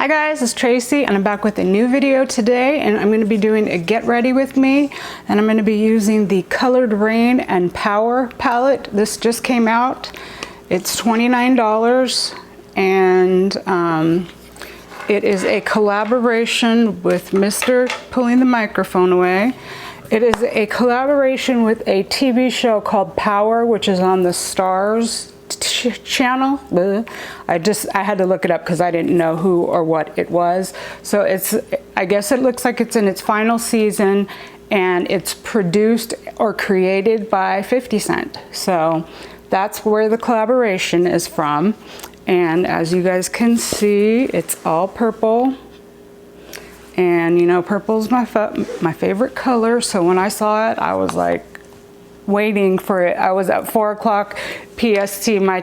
Hi guys, it's Tracy and I'm back with a new video today, and I'm going to be doing a get ready with me, and I'm going to be using the Coloured Raine and Power palette. This just came out. It's $29 and it is a collaboration with Mr. Pulling the Microphone Away. It is a collaboration with a TV show called Power, which is on the Stars channel. I had to look it up because I didn't know who or what it was. So I guess it looks like it's in its final season, and it's produced or created by 50 Cent. So that's where the collaboration is from. And as you guys can see, it's all purple. And you know, purple is my favorite color. So when I saw it, I was like waiting for it. I was at 4 o'clock PST, my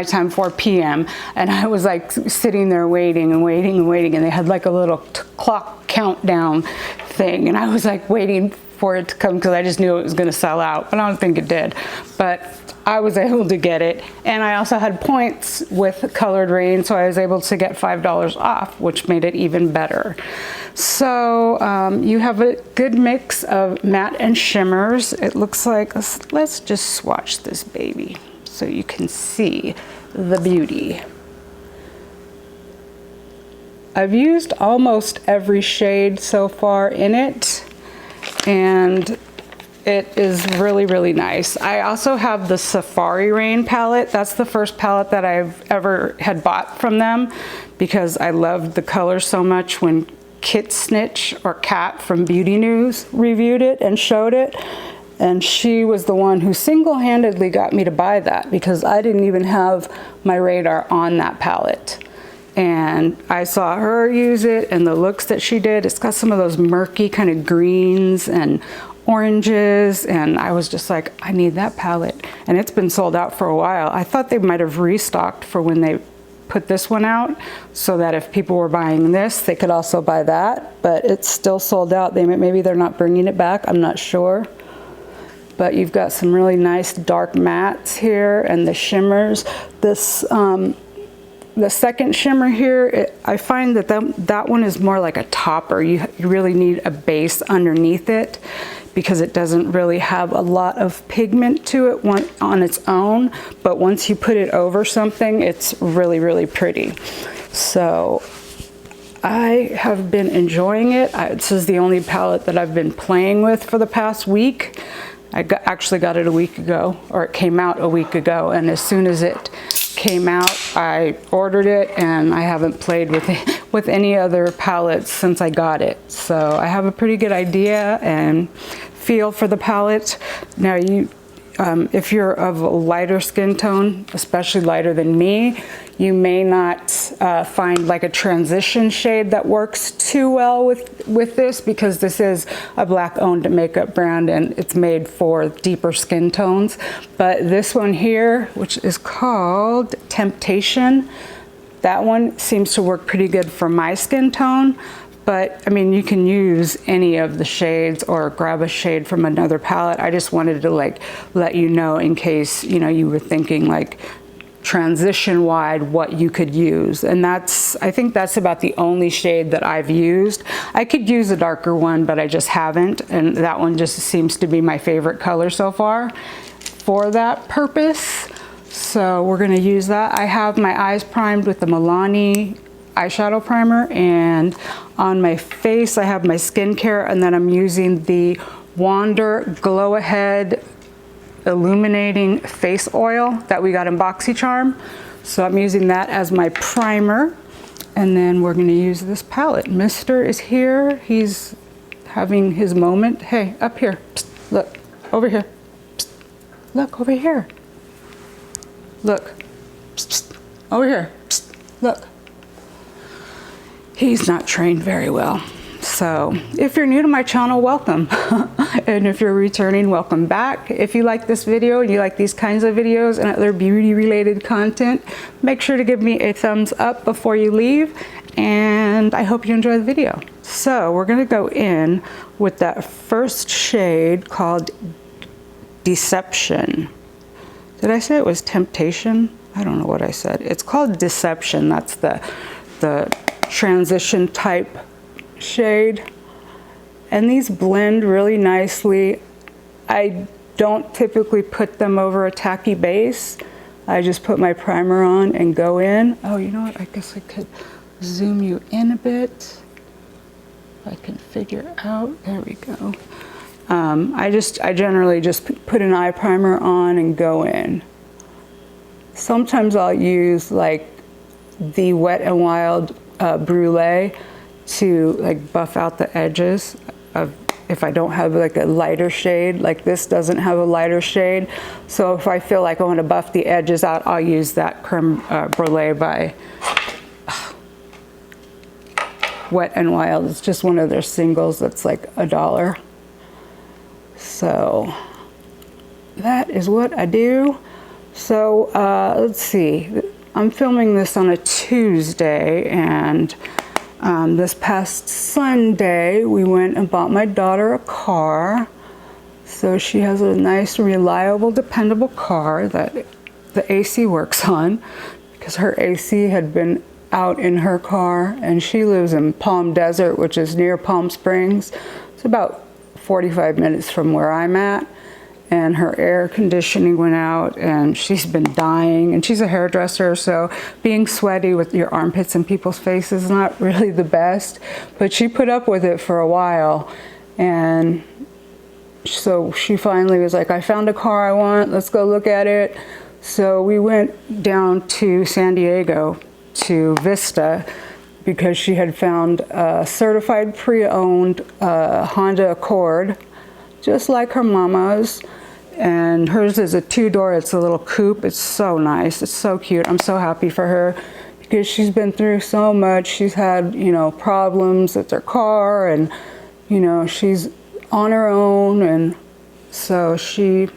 time, 4 p.m. And I was like sitting there waiting and waiting and waiting. And they had like a little clock countdown thing. And I was like waiting for it to come because I just knew it was going to sell out. But I don't think it did. But I was able to get it. And I also had points with Coloured Raine, so I was able to get $5 off, which made it even better. So you have a good mix of matte and shimmers. It looks like, let's just swatch this baby so you can see the beauty. I've used almost every shade so far in it, and it is really, really nice. I also have the Safari Raine palette. That's the first palette that I've ever had bought from them because I loved the color so much when Kit Snitch, or Kat from Beauty News, reviewed it and showed it. And she was the one who single-handedly got me to buy that because I didn't even have my radar on that palette. And I saw her use it and the looks that she did. It's got some of those murky kind of greens and oranges, and I was just like, I need that palette. And it's been sold out for a while. I thought they might have restocked for when they put this one out, so that if people were buying this, they could also buy that, but it's still sold out. Maybe they're not bringing it back, I'm not sure. But you've got some really nice dark mattes here and the shimmers. This the second shimmer here, I find that one is more like a topper. You really need a base underneath it because it doesn't really have a lot of pigment to it on its own, but once you put it over something, it's really, really pretty. So I have been enjoying it. This is the only palette that I've been playing with for the past week. I actually got it a week ago, or it came out a week ago, and as soon as it came out, I ordered it, and I haven't played with any other palettes since I got it. So I have a pretty good idea and feel for the palette. Now, if you're of a lighter skin tone, especially lighter than me, you may not find like a transition shade that works too well with this, because this is a Black-owned makeup brand and it's made for deeper skin tones. But this one here, which is called Temptation, that one seems to work pretty good for my skin tone. But I mean, you can use any of the shades or grab a shade from another palette. I just wanted to like let you know in case, you know, you were thinking like transition wide what you could use. And I think that's about the only shade that I've used. I could use a darker one, but I just haven't. And that one just seems to be my favorite color so far for that purpose. So we're gonna use that. I have my eyes primed with the Milani eyeshadow primer, and on my face I have my skincare, and then I'm using the Wander Glow Ahead Illuminating Face Oil that we got in BoxyCharm. So I'm using that as my primer, and then we're going to use this palette. Mister is here. He's having his moment. Hey, up here. Psst, look, over here. Psst, look, over here. Look. Psst, psst, over here. Psst, look. He's not trained very well. So if you're new to my channel, welcome. And if you're returning, welcome back. If you like this video and you like these kinds of videos and other beauty related content, make sure to give me a thumbs up before you leave. And I hope you enjoy the video. So we're gonna go in with that first shade called Deception. Did I say it was Temptation? I don't know what I said. It's called Deception. That's the transition type shade. And these blend really nicely. I don't typically put them over a tacky base. I just put my primer on and go in. Oh, you know what? I guess I could zoom you in a bit. If I can figure out. There we go. I generally just put an eye primer on and go in. Sometimes I'll use like the Wet n Wild Brulee to like buff out the edges of, if I don't have like a lighter shade. Like this doesn't have a lighter shade, so if I feel like I want to buff the edges out, I'll use that Creme Brulee by Wet n Wild. It's just one of their singles that's like $1. So that is what I do. So let's see, I'm filming this on a Tuesday, and this past Sunday we went and bought my daughter a car. So she has a nice, reliable, dependable car that the AC works on, because her AC had been out in her car, and she lives in Palm Desert, which is near Palm Springs. It's about 45 minutes from where I'm at, and her air conditioning went out and she's been dying, and she's a hairdresser, so being sweaty with your armpits in people's faces is not really the best, but she put up with it for a while. And so she finally was like, I found a car I want, let's go look at it. So we went down to San Diego to Vista, because she had found a certified pre-owned Honda Accord, just like her mama's. And hers is a 2-door, it's a little coupe. It's so nice, it's so cute. I'm so happy for her, because she's been through so much. She's had, you know, problems with her car, and, you know, she's on her own, and so she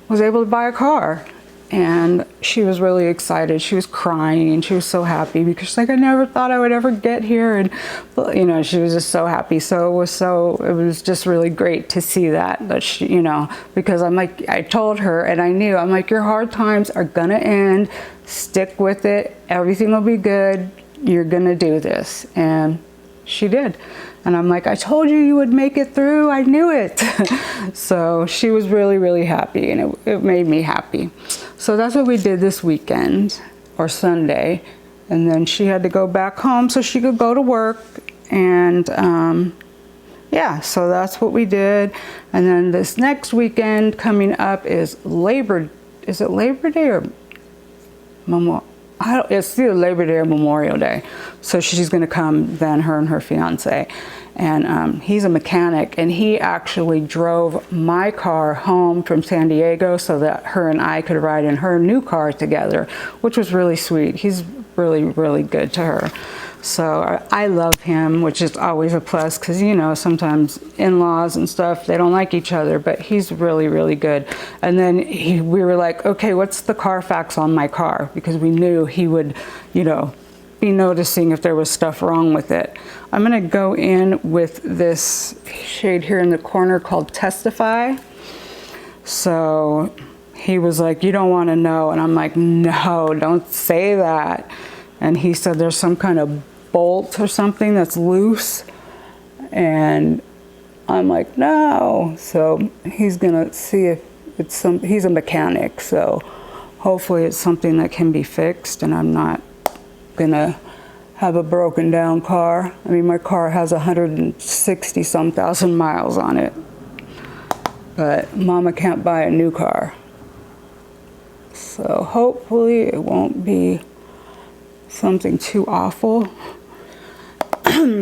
was able to buy a car. And she was really excited. She was crying, and she was so happy, because she's like, I never thought I would ever get here. And, you know, she was just so happy. So it was just really great to see that she, you know, because I'm like, I told her, and I knew, I'm like, your hard times are gonna end. Stick with it. Everything will be good. You're gonna do this. And she did. And I'm like, I told you you would make it through. I knew it. So she was really, really happy, and it made me happy. So that's what we did this weekend, or Sunday. And then she had to go back home so she could go to work. And yeah, so that's what we did. And then this next weekend coming up is is it Labor Day or Memorial? It's either Labor Day or Memorial Day. So she's gonna come then, her and her fiance. And he's a mechanic, and he actually drove my car home from San Diego so that her and I could ride in her new car together, which was really sweet. He's really, really good to her. So I love him, which is always a plus, because, you know, sometimes in-laws and stuff, they don't like each other, but he's really, really good. And then we were like, okay, what's the Carfax on my car? Because we knew he would, you know, be noticing if there was stuff wrong with it. I'm gonna go in with this shade here in the corner called Testify. So he was like, you don't wanna know. And I'm like, no, don't say that. And he said there's some kind of bolt or something that's loose. And I'm like, no. So he's gonna see if it's he's a mechanic, so hopefully it's something that can be fixed, and I'm not gonna have a broken down car. I mean, my car has 160 some thousand miles on it, but mama can't buy a new car. So hopefully it won't be something too awful.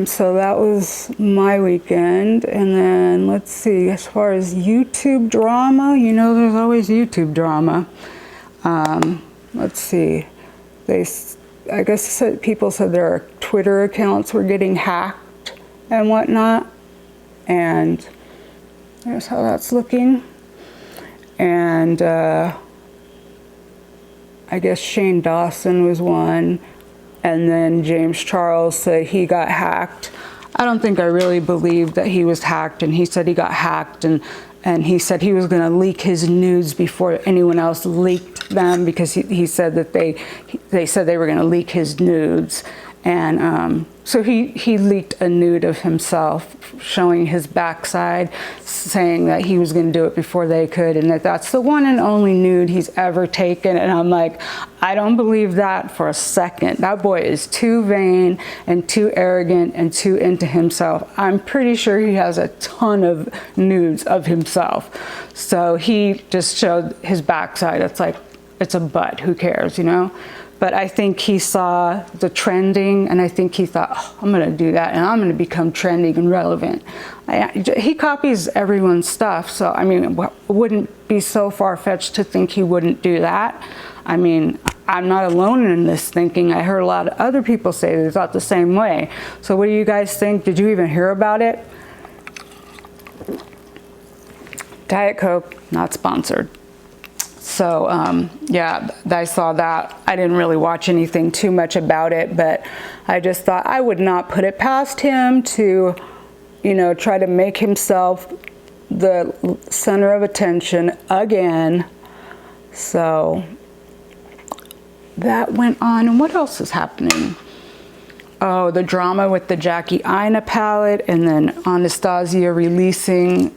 So that was my weekend. And then let's see, as far as YouTube drama, you know, there's always YouTube drama. Let's see, I guess people said their Twitter accounts were getting hacked and whatnot, and there's how that's looking. And I guess Shane Dawson was one, and then James Charles said he got hacked. I don't think I really believed that he was hacked, and he said he got hacked, and he said he was going to leak his nudes before anyone else leaked them, because he said that they said they were going to leak his nudes. And so he leaked a nude of himself showing his backside, saying that he was going to do it before they could, and that that's the one and only nude he's ever taken. And I'm like, I don't believe that for a second. That boy is too vain and too arrogant and too into himself. I'm pretty sure he has a ton of nudes of himself. So he just showed his backside. It's like, it's a butt, who cares, you know? But I think he saw the trending, and I think he thought, oh, I'm gonna do that and I'm gonna become trending and relevant. He copies everyone's stuff, so I mean, it wouldn't be so far-fetched to think he wouldn't do that. I mean, I'm not alone in this thinking. I heard a lot of other people say they thought the same way. So what do you guys think? Did you even hear about it? Diet Coke, not sponsored. So yeah, I saw that. I didn't really watch anything too much about it, but I just thought I would not put it past him to, you know, try to make himself the center of attention again. So that went on. And what else is happening? Oh, the drama with the Jackie Aina palette, and then Anastasia releasing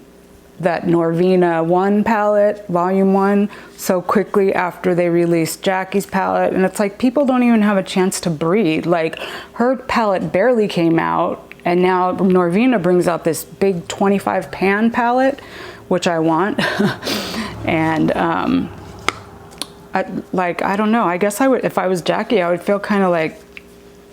that Norvina 1 palette, volume 1, so quickly after they released Jackie's palette. And it's like, people don't even have a chance to breathe. Like, her palette barely came out, and now Norvina brings out this big 25 pan palette, which I want. And I don't know, I guess I would, if I was Jackie, I would feel kind of like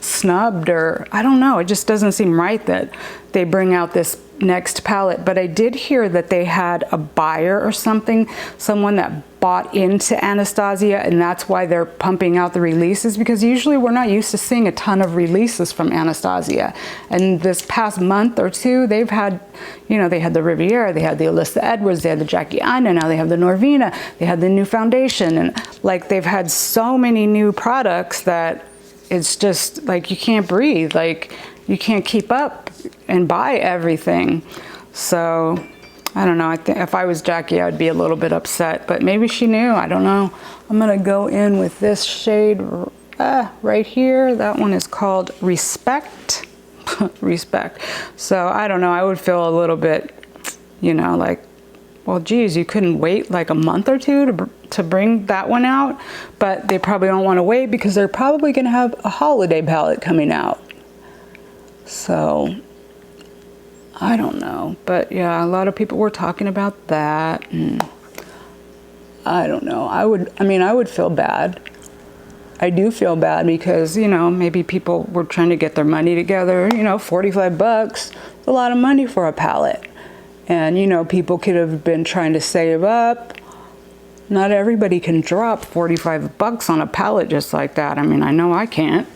snubbed, or I don't know, it just doesn't seem right that they bring out this next palette. But I did hear that they had a buyer or something, someone that bought into Anastasia, and that's why they're pumping out the releases, because usually we're not used to seeing a ton of releases from Anastasia. And this past month or two, they've had, you know, they had the Riviera, they had the Alyssa Edwards, they had the Jackie Aina, now they have the Norvina, they had the new foundation, and like, they've had so many new products that it's just like, you can't breathe. Like, you can't keep up and buy everything. So I don't know, I think if I was Jackie, I would be a little bit upset, but maybe she knew, I don't know. I'm gonna go in with this shade right here. That one is called Respect. Respect. So I don't know, I would feel a little bit, you know, like, well, geez, you couldn't wait like a month or two to bring that one out. But they probably don't want to wait because they're probably going to have a holiday palette coming out. So I don't know. But yeah, a lot of people were talking about that. And I don't know. I would feel bad. I do feel bad because, you know, maybe people were trying to get their money together. You know, 45 bucks, a lot of money for a palette. And, you know, people could have been trying to save up. Not everybody can drop 45 bucks on a palette just like that. I mean, I know I can't.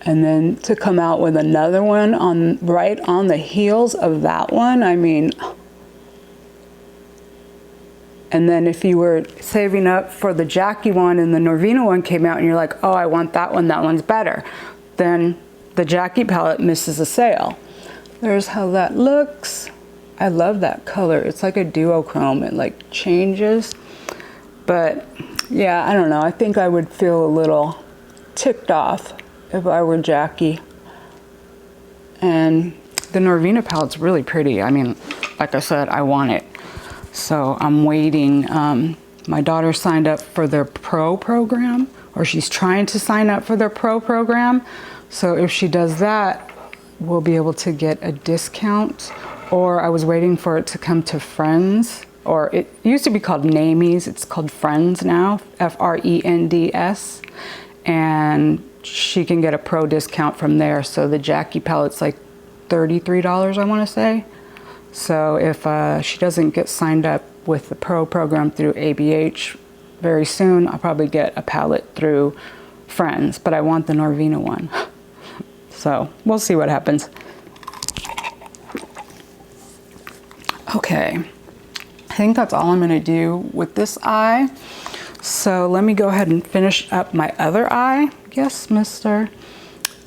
And then to come out with another one right on the heels of that one, I mean. And then if you were saving up for the Jackie one and the Norvina one came out and you're like, oh, I want that one's better, then the Jackie palette misses a sale. There's how that looks. I love that color. It's like a duochrome. It like changes. But yeah, I don't know. I think I would feel a little ticked off if I were Jackie. And the Norvina palette's really pretty. I mean, like I said, I want it. So I'm waiting. My daughter signed up for their pro program, or she's trying to sign up for their pro program. So if she does that, we'll be able to get a discount. Or I was waiting for it to come to Friends, or it used to be called Namies. It's called Friends now, F-R-E-N-D-S. And she can get a pro discount from there. So the Jackie palette's like $33, I want to say. So if she doesn't get signed up with the pro program through ABH very soon, I'll probably get a palette through Friends. But I want the Norvina one. So we'll see what happens. Okay, I think that's all I'm gonna do with this eye. So let me go ahead and finish up my other eye. Yes, mister.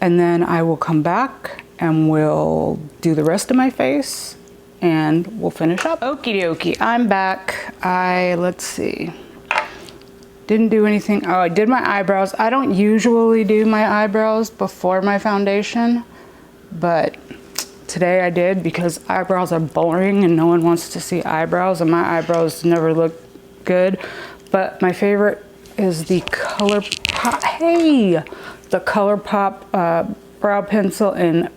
And then I will come back and we'll do the rest of my face and we'll finish up. Okie dokie, I'm back. Let's see. Didn't do anything. Oh, I did my eyebrows. I don't usually do my eyebrows before my foundation, but today I did because eyebrows are boring and no one wants to see eyebrows, and my eyebrows never look good. But my favorite is the ColourPop. Hey, the ColourPop brow pencil in,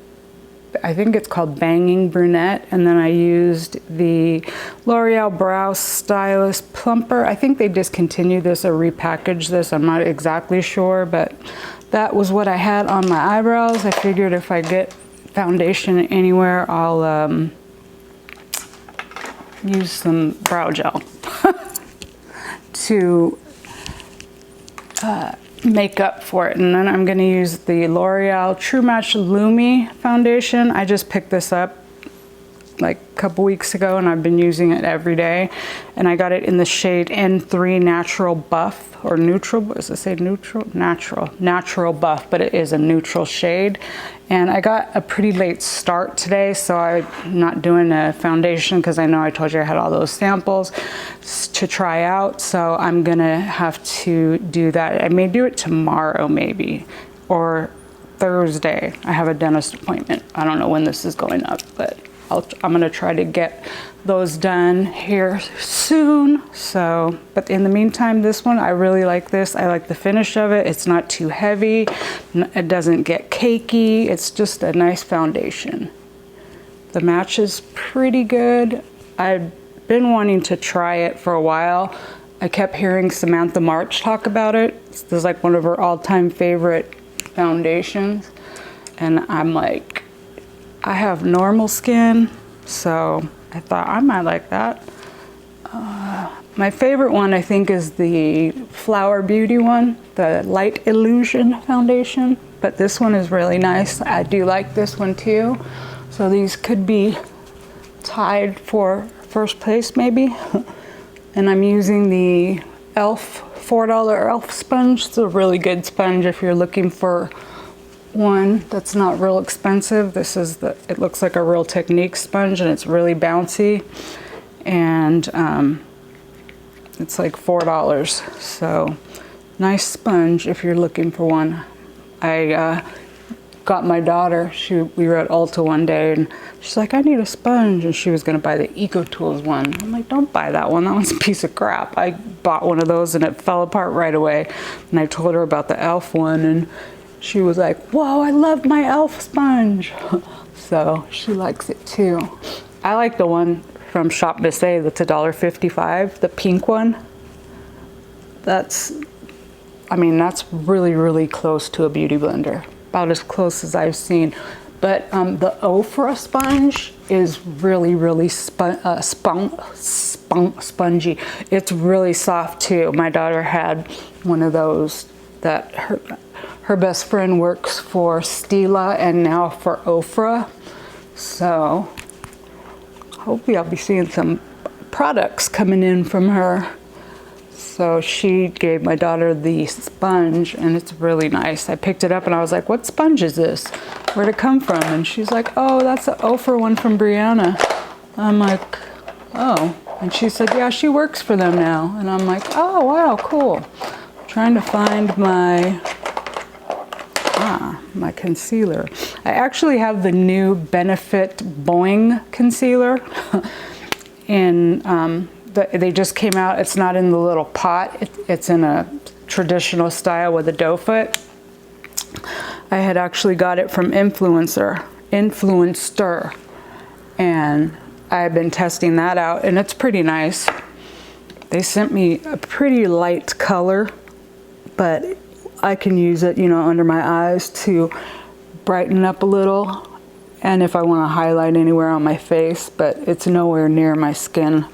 I think it's called Banging Brunette, and then I used the L'Oreal Brow Stylist Plumper. I think they discontinued this or repackaged this. I'm not exactly sure, but that was what I had on my eyebrows. I figured if I get foundation anywhere, I'll use some brow gel to make up for it. And then I'm going to use the L'Oreal True Match Lumi foundation. I just picked this up like a couple weeks ago and I've been using it every day, and I got it in the shade N3 Natural Buff, or neutral, does it say neutral? Natural Buff, but it is a neutral shade. And I got a pretty late start today, so I'm not doing a foundation because I know I told you I had all those samples to try out, so I'm gonna have to do that. I may do it tomorrow maybe, or Thursday. I have a dentist appointment. I don't know when this is going up, but I'm gonna try to get those done here soon. So, but in the meantime, this one, I really like this. I like the finish of it. It's not too heavy. It doesn't get cakey. It's just a nice foundation. The match is pretty good. I've been wanting to try it for a while. I kept hearing Samantha March talk about it. This is like one of her all-time favorite foundations. And I'm like, I have normal skin, so I thought I might like that. My favorite one, I think, is the Flower Beauty one, the Light Illusion foundation. But this one is really nice. I do like this one too. So these could be tied for first place maybe. And I'm using the e.l.f. $4 e.l.f. sponge. It's a really good sponge if you're looking for one that's not real expensive. This is the, it looks like a Real Technique sponge, and it's really bouncy, and it's like $4. So nice sponge if you're looking for one. I got my daughter, we were at Ulta one day and she's like, I need a sponge, and she was gonna buy the Eco Tools one. I'm like, don't buy that one, that one's a piece of crap. I bought one of those and it fell apart right away, and I told her about the e.l.f. one, and she was like, whoa, I love my e.l.f. sponge. So she likes it too. I like the one from Shop Bisset that's $1.55, the pink one. That's, I mean, that's really, really close to a beauty blender. About as close as I've seen. But the Ofra sponge is really, really spongy. It's really soft too. My daughter had one of those that her best friend works for Stila and now for Ofra. So hopefully I'll be seeing some products coming in from her. So she gave my daughter the sponge, and it's really nice. I picked it up and I was like, what sponge is this? Where'd it come from? And she's like, oh, that's the Ofra one from Brianna. I'm like, oh. And she said, yeah, she works for them now. And I'm like, oh, wow, cool. I'm trying to find my concealer. I actually have the new Benefit Boing concealer in they just came out. It's not in the little pot. It's in a traditional style with a doe foot. I had actually got it from Influencer, and I've been testing that out, and it's pretty nice. They sent me a pretty light color, but I can use it, you know, under my eyes to brighten up a little, and if I want to highlight anywhere on my face, but it's nowhere near my skin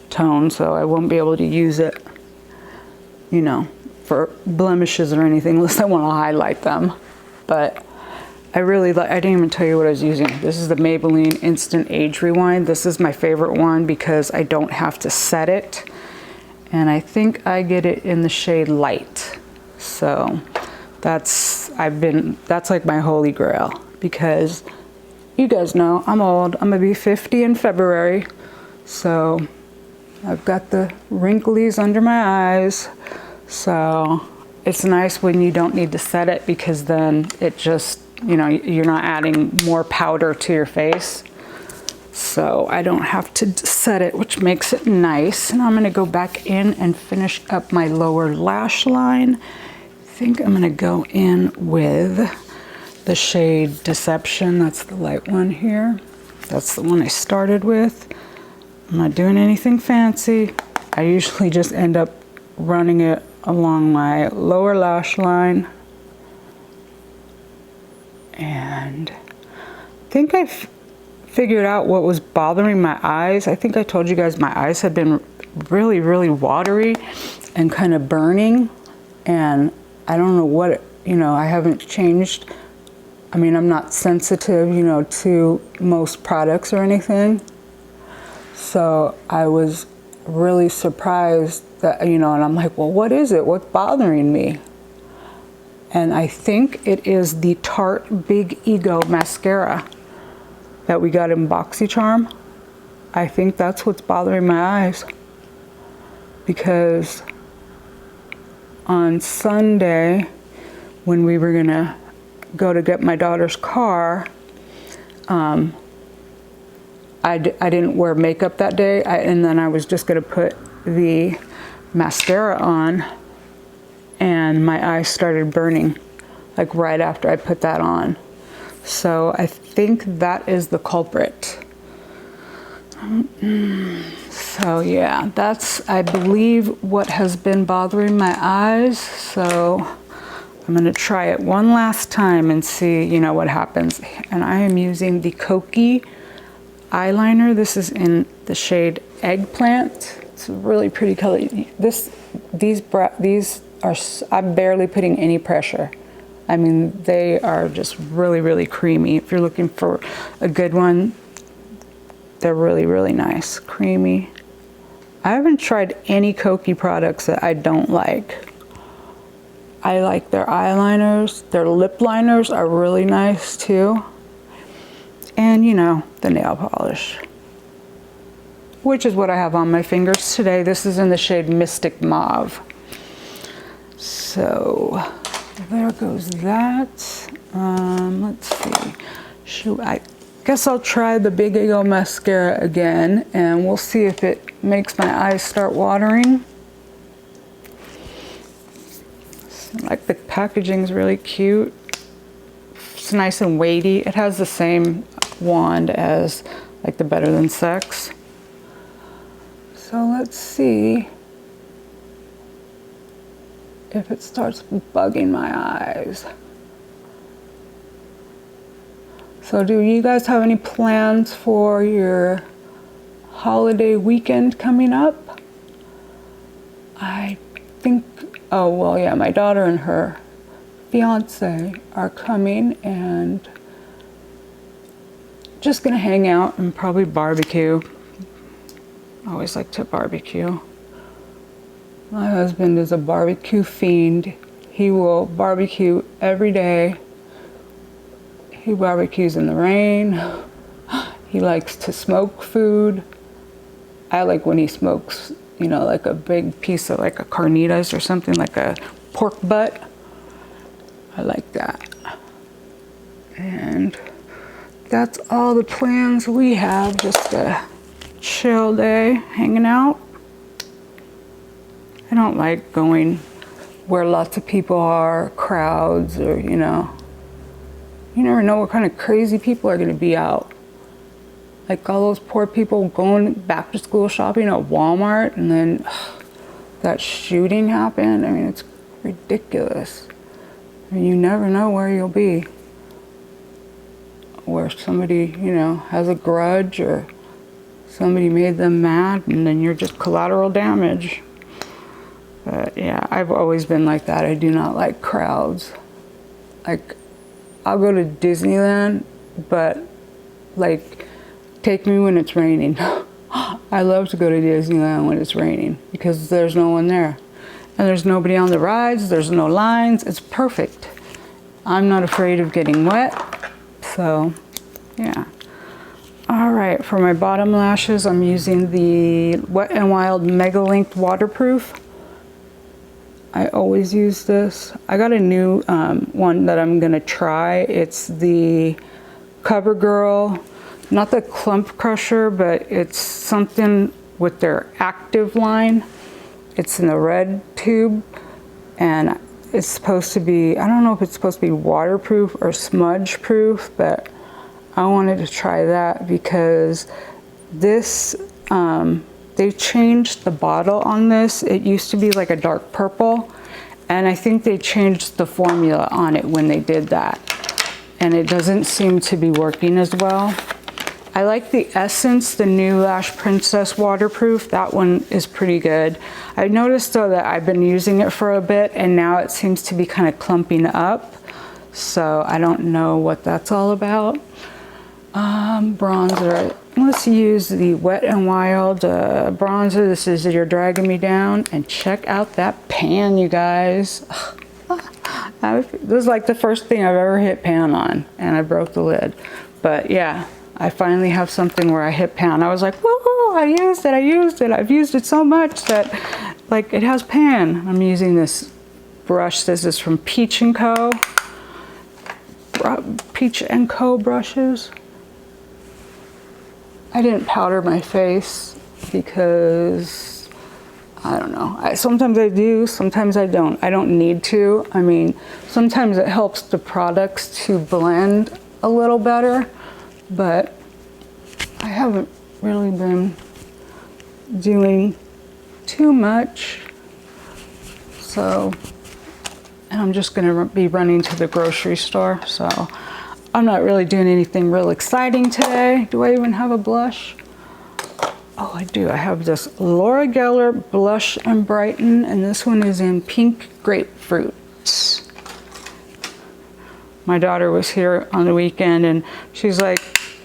tone, so I won't be able to use it, you know, for blemishes or anything unless I want to highlight them. But I really like, I didn't even tell you what I was using. This is the Maybelline Instant Age Rewind. This is my favorite one because I don't have to set it, and I think I get it in the shade Light. So that's like my holy grail, because you guys know I'm old. I'm gonna be 50 in February, so I've got the wrinklies under my eyes, So it's nice when you don't need to set it, because then it just, you know, you're not adding more powder to your face. So I don't have to set it, which makes it nice. And I'm gonna go back in and finish up my lower lash line. I think I'm gonna go in with the shade Deception. That's the light one here. That's the one I started with. I'm not doing anything fancy. I usually just end up running it along my lower lash line. And I think I've figured out what was bothering my eyes. I think I told you guys my eyes had been really, really watery and kind of burning. And I don't know what, you know, I haven't changed. I mean, I'm not sensitive, you know, to most products or anything. So I was really surprised that, you know, and I'm like, well, what is it? What's bothering me? And I think it is the Tarte Big Ego mascara that we got in BoxyCharm. I think that's what's bothering my eyes. Because on Sunday, when we were gonna go to get my daughter's car, I didn't wear makeup that day, and then I was just gonna put the mascara on, and my eyes started burning, like right after I put that on. So I think that is the culprit. So yeah, that's, I believe, what has been bothering my eyes. So I'm gonna try it one last time and see, you know, what happens. And I am using the Kokie eyeliner. This is in the shade Eggplant. It's a really pretty color. These are, I'm barely putting any pressure. I mean, they are just really, really creamy. If you're looking for a good one, they're really, really nice, creamy. I haven't tried any Kokie products that I don't like. I like their eyeliners. Their lip liners are really nice too. And you know, the nail polish, which is what I have on my fingers today. This is in the shade Mystic Mauve. So there goes that. Let's see. I guess I'll try the Big Ego mascara again, and we'll see if it makes my eyes start watering. Like, the packaging is really cute. It's nice and weighty. It has the same wand as like the Better Than Sex. So let's see if it starts bugging my eyes. So do you guys have any plans for your holiday weekend coming up? I think, oh well, yeah, my daughter and her fiance are coming, and just gonna hang out and probably barbecue. I always like to barbecue. My husband is a barbecue fiend. He will barbecue every day. He barbecues in the rain. He likes to smoke food. I like when he smokes, you know, like a big piece of like a carnitas or something, like a pork butt. I like that. And that's all the plans we have. Just a chill day, hanging out. I don't like going where lots of people are, crowds, or, you know. You never know what kind of crazy people are going to be out. Like all those poor people going back to school shopping at Walmart, and then that shooting happened. I mean, it's ridiculous. I mean, you never know where you'll be. Where somebody, you know, has a grudge, or somebody made them mad, and then you're just collateral damage. But yeah, I've always been like that. I do not like crowds. Like, I'll go to Disneyland, but like, take me when it's raining. I love to go to Disneyland when it's raining, because there's no one there. And there's nobody on the rides, there's no lines, it's perfect. I'm not afraid of getting wet, so yeah. All right, for my bottom lashes, I'm using the Wet n Wild Mega Linked Waterproof. I always use this. I got a new one that I'm gonna try. It's the CoverGirl, not the Clump Crusher, but it's something with their active line. It's in the red tube, and it's supposed to be, I don't know if it's supposed to be waterproof or smudge proof, but I wanted to try that because this, they changed the bottle on this. It used to be like a dark purple, and I think they changed the formula on it when they did that. And it doesn't seem to be working as well. I like the Essence, the new Lash Princess Waterproof. That one is pretty good. I noticed though that I've been using it for a bit and now it seems to be kind of clumping up. So I don't know what that's all about. Bronzer. Let's use the Wet n Wild bronzer. This is You're Dragging Me Down. And check out that pan, you guys. This is like the first thing I've ever hit pan on, and I broke the lid. But yeah, I finally have something where I hit pan. I was like, woohoo, I used it. I've used it so much that like it has pan. I'm using this brush. This is from Peach & Co. Peach & Co. brushes. I didn't powder my face because I don't know. Sometimes I do, sometimes I don't. I don't need to. I mean, sometimes it helps the products to blend a little better, but I haven't really been doing too much. So, and I'm just gonna be running to the grocery store, so I'm not really doing anything real exciting today. Do I even have a blush? Oh, I do. I have this Laura Geller Blush and Brighten, and this one is in Pink Grapefruit. My daughter was here on the weekend, and she's like,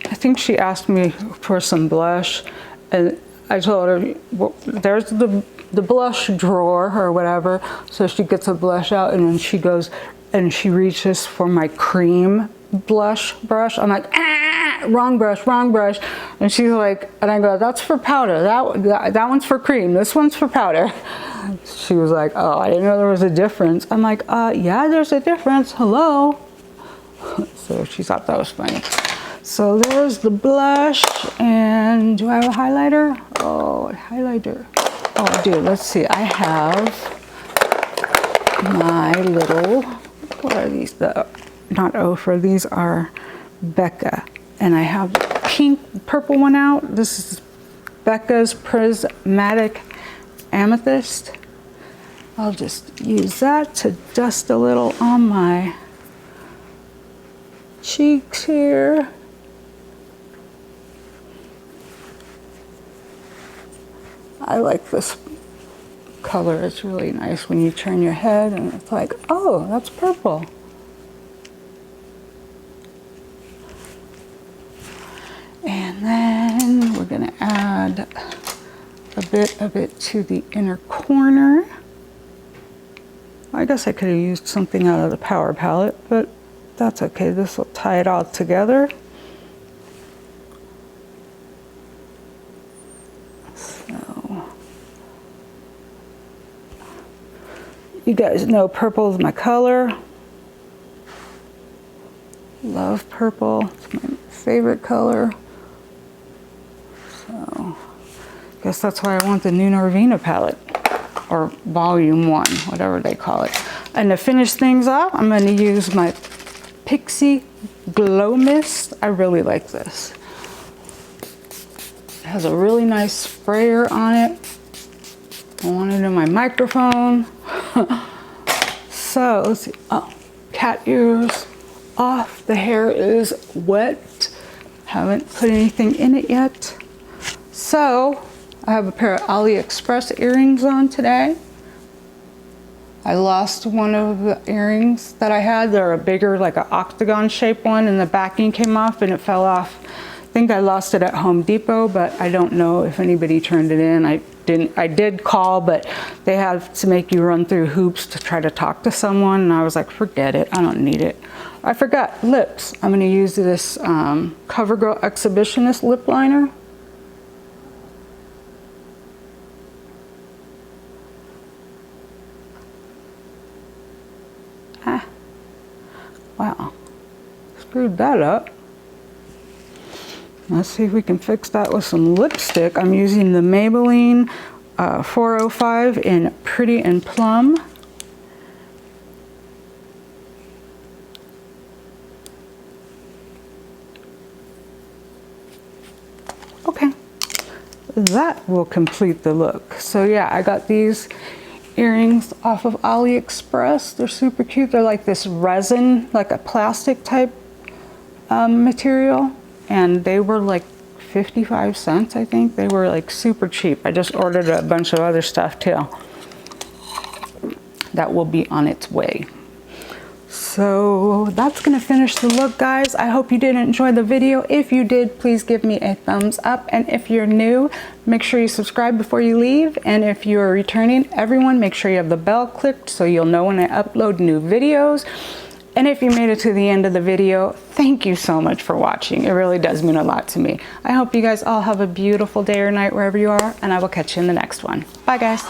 I think she asked me for some blush, and I told her, well, there's the blush drawer or whatever. So she gets a blush out, and then she goes and she reaches for my cream blush brush. I'm like, wrong brush, wrong brush. And she's like, and I go, that's for powder. That one's for cream. This one's for powder. She was like, oh, I didn't know there was a difference. I'm like, yeah, there's a difference. Hello. So she thought that was funny. So there's the blush, and do I have a highlighter? Oh, a highlighter. Oh, I do. Let's see. I have my little, what are these? Not Ofra, these are Becca. And I have the pink, purple one out. This is Becca's Prismatic Amethyst. I'll just use that to dust a little on my cheeks here. I like this color. It's really nice when you turn your head and it's like, oh, that's purple. And then we're gonna add a bit of it to the inner corner. I guess I could have used something out of the Power Palette, but that's okay. This will tie it all together. So, you guys know purple is my color. Love purple. It's my favorite color. So, I guess that's why I want the new Norvina palette, or volume 1, whatever they call it. And to finish things off, I'm going to use my Pixie Glow Mist. I really like this. It has a really nice sprayer on it. I want it in my microphone. So, let's see. Oh, cat ears off. The hair is wet. Haven't put anything in it yet. So, I have a pair of AliExpress earrings on today. I lost one of the earrings that I had. They're a bigger, like an octagon shaped one, and the backing came off and it fell off. I think I lost it at Home Depot, but I don't know if anybody turned it in. I did call, but they have to make you run through hoops to try to talk to someone, and I was like, forget it, I don't need it. I forgot, lips. I'm gonna use this CoverGirl Exhibitionist lip liner. screwed that up. Let's see if we can fix that with some lipstick. I'm using the Maybelline 405 in Pretty and Plum. Okay, that will complete the look. So yeah, I got these earrings off of AliExpress. They're super cute. They're like this resin, like a plastic type material, and they were like 55 cents, I think. They were like super cheap. I just ordered a bunch of other stuff too that will be on its way. So that's gonna finish the look, guys. I hope you did enjoy the video. If you did, please give me a thumbs up. And if you're new, make sure you subscribe before you leave. And if you're returning, everyone, make sure you have the bell clicked so you'll know when I upload new videos. And if you made it to the end of the video, thank you so much for watching. It really does mean a lot to me. I hope you guys all have a beautiful day or night wherever you are, and I will catch you in the next one. Bye, guys.